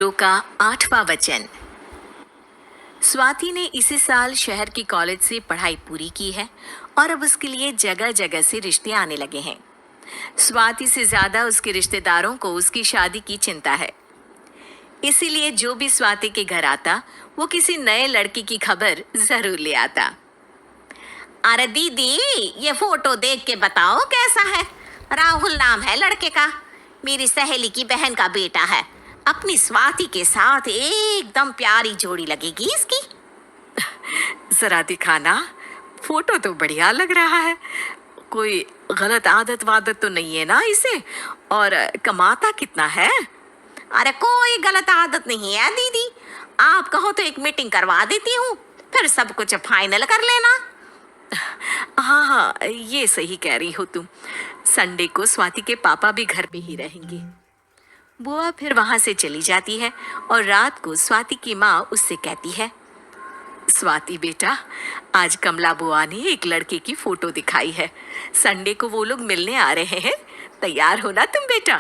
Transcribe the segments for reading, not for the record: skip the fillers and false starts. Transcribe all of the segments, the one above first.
का 8वां वचन। स्वाति ने इसी साल शहर की कॉलेज से पढ़ाई पूरी की है और अब उसके लिए जगह जगह से रिश्ते आने लगे हैं। स्वाति से ज्यादा उसके रिश्तेदारों को उसकी शादी की चिंता है, इसीलिए जो भी स्वाति के घर आता वो किसी नए लड़की की खबर जरूर ले आता। अरे दीदी, ये फोटो देख के बताओ कैसा है। राहुल नाम है लड़के का, मेरी सहेली की बहन का बेटा है। अपनी स्वाति के साथ एकदम प्यारी जोड़ी लगेगी इसकी। जरा दिखाना, फोटो तो बढ़िया लग रहा है। कोई गलत आदत वादत तो नहीं है ना इसे? और कमाता कितना है? अरे कोई गलत आदत नहीं है दीदी, आप कहो तो एक मीटिंग करवा देती हूँ, फिर सब कुछ फाइनल कर लेना। हाँ हाँ, ये सही कह रही हो तुम। संडे को स्वाति के पापा भी घर पे ही रहेंगे। बुआ फिर वहां से चली जाती है और रात को स्वाति की माँ उससे कहती है, स्वाति बेटा, आज कमला बुआ ने एक लड़के की फोटो दिखाई है। संडे को वो लोग मिलने आ रहे हैं, तैयार हो ना तुम बेटा?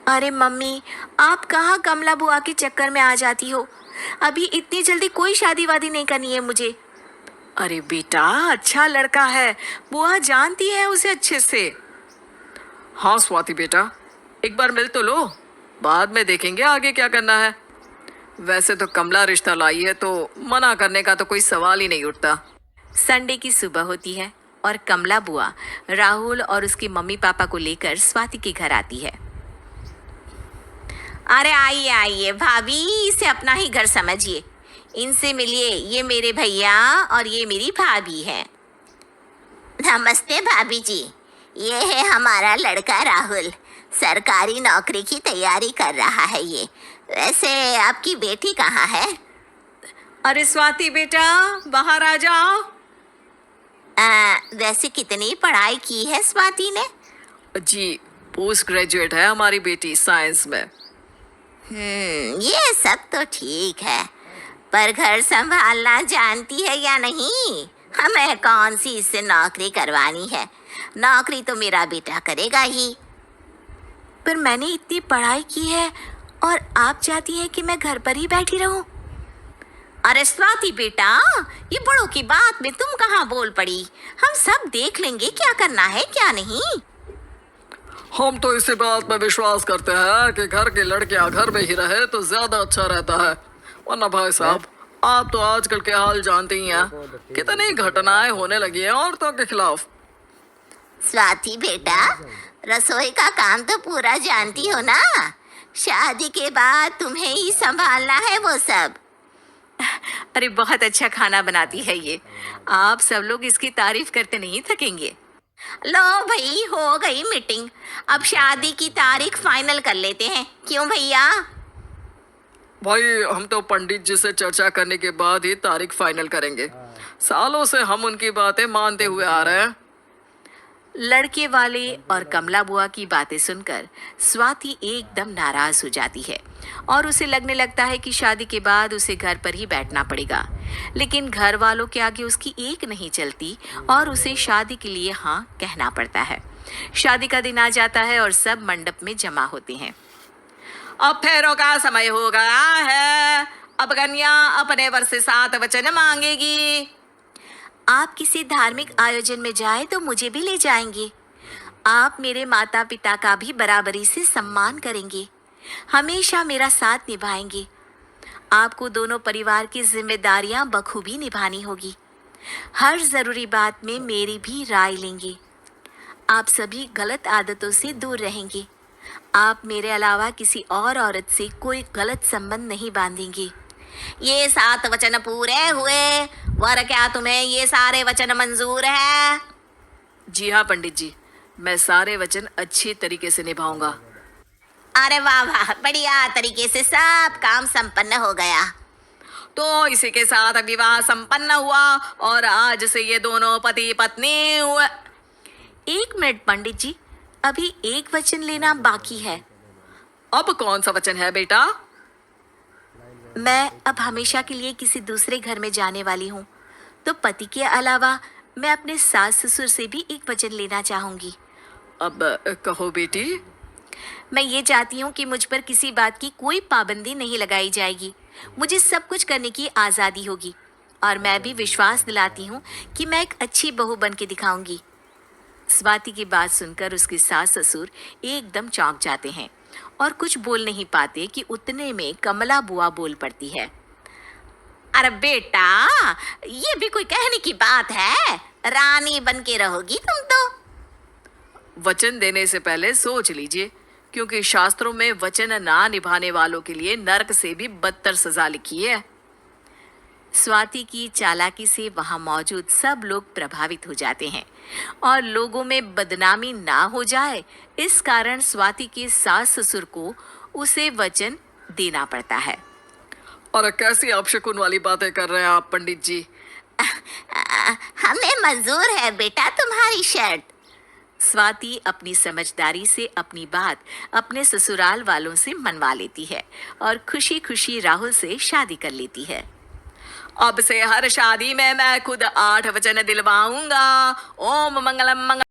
अरे मम्मी, आप कहाँ कमला बुआ के चक्कर में आ जाती हो? अभी इतनी जल्दी कोई शादी वादी नहीं करनी है मुझे। अरे बेटा, अच्छा लड़का है, बुआ जानती है उसे अच्छे से। हाँ स्वाति बेटा, एक बार मिल तो लो, बाद में देखेंगे आगे क्या करना है। वैसे तो कमला रिश्ता लाई है तो मना करने का तो कोई सवाल ही नहीं उठता। संडे की सुबह होती है और कमला बुआ राहुल और उसके मम्मी पापा को लेकर स्वाति के घर आती है। अरे आइए आइए भाभी, इसे अपना ही घर समझिए। इनसे मिलिए, ये मेरे भैया और ये मेरी भाभी है। नमस्ते भाभी जी, ये है हमारा लड़का राहुल, सरकारी नौकरी की तैयारी कर रहा है ये। वैसे आपकी बेटी कहाँ है? अरे स्वाति बेटा, बाहर आ जाओ। वैसे कितनी पढ़ाई की है स्वाति ने? जी, पोस्ट ग्रेजुएट है हमारी बेटी साइंस में। ये सब तो ठीक है, पर घर संभालना जानती है या नहीं? हमें कौन सी इससे नौकरी करवानी है, नौकरी तो मेरा बेटा करेगा ही। पर मैंने इतनी पढ़ाई की है और आप चाहती हैं कि मैं घर पर ही बैठी रहूं? अरे स्वाति बेटा, ये बड़ों की बात में तुम कहाँ बोल पड़ी? हम सब देख लेंगे क्या करना है क्या नहीं। हम तो इसी बात में विश्वास करते हैं कि घर की लड़कियां घर में ही रहे तो ज्यादा अच्छा रहता है। वरना भाई साहब, आप तो आजकल के हाल जानते ही हैं, कितनी घटनाएं होने लगी हैं औरतों के खिलाफ। स्वाति बेटा, रसोई का काम तो पूरा जानती हो ना? शादी के बाद तुम्हें ही संभालना है वो सब। अरे बहुत अच्छा खाना बनाती है ये, आप सब लोग इसकी तारीफ करते नहीं थकेंगे। लो भाई, हो गई मीटिंग, अब शादी की तारीख फाइनल कर लेते हैं, क्यों भैया? भाई, हम तो पंडित जी से चर्चा करने के बाद ही तारीख फाइनल करेंगे। सालों से हम उनकी बातें मानते हुए आ रहे हैं। लड़के वाले और कमला बुआ की बातें सुनकर स्वाति एकदम नाराज हो जाती है और उसे लगने लगता है कि शादी के बाद उसे घर पर ही बैठना पड़ेगा। लेकिन घर वालों के आगे उसकी एक नहीं चलती और उसे शादी के लिए हाँ कहना पड़ता है। शादी का दिन आ जाता है और सब मंडप में जमा होते हैं। अब फेरों का समय हो गया है, अब कन्या अपने वर से 7 वचन मांगेगी। आप किसी धार्मिक आयोजन में जाए तो मुझे भी ले जाएंगे। आप मेरे माता पिता का भी बराबरी से सम्मान करेंगे, हमेशा मेरा साथ निभाएंगे। आपको दोनों परिवार की जिम्मेदारियां बखूबी निभानी होगी। हर जरूरी बात में मेरी भी राय लेंगे। आप सभी गलत आदतों से दूर रहेंगे। आप मेरे अलावा किसी और औरत से कोई गलत संबंध नहीं बांधेंगे। ये 7 वचन पूरे हुए, वर क्या तुम्हें ये सारे वचन मंजूर है? जी हाँ पंडित जी, मैं सारे वचन अच्छी तरीके से निभाऊंगा। अरे वाह वाह, बढ़िया तरीके से सब काम संपन्न हो गया। तो इसी के साथ विवाह संपन्न हुआ और आज से ये दोनों पति पत्नी हुए। 1 मिनट पंडित जी, अभी एक वचन लेना बाकी है। अब कौन सा वचन है बेटा? मैं अब हमेशा के लिए किसी दूसरे घर में जाने वाली हूँ, तो पति के अलावा मैं अपने सास ससुर से भी एक वचन लेना चाहूंगी। अब कहो बेटी। मैं ये चाहती हूँ कि मुझ पर किसी बात की कोई पाबंदी नहीं लगाई जाएगी। मुझे सब कुछ करने की आज़ादी होगी और मैं भी विश्वास दिलाती हूँ कि मैं एक अच्छी बहू बन के दिखाऊंगी। स्वाति की बात सुनकर उसके सास ससुर एकदम चौंक जाते हैं और कुछ बोल नहीं पाते कि उतने में कमला बुआ बोल पड़ती है। अरे बेटा, ये भी कोई कहने की बात है? रानी बन के रहोगी तुम तो। वचन देने से पहले सोच लीजिए, क्योंकि शास्त्रों में वचन ना निभाने वालों के लिए नरक से भी बदतर सजा लिखी है। स्वाति की चालाकी से वहां मौजूद सब लोग प्रभावित हो जाते हैं और लोगों में बदनामी ना हो जाए, इस कारण स्वाति के सास ससुर को उसे वचन देना पड़ता है। और कैसी अपशकुन वाली बातें कर रहे हैं आप पंडित जी? हमें मंजूर है बेटा तुम्हारी शर्त। स्वाति अपनी समझदारी से अपनी बात अपने ससुराल वालों से मनवा लेती है और खुशी खुशी राहुल से शादी कर लेती है। अब से हर शादी में मैं खुद 8 वचन दिलवाऊंगा। ओम मंगलम मंगल।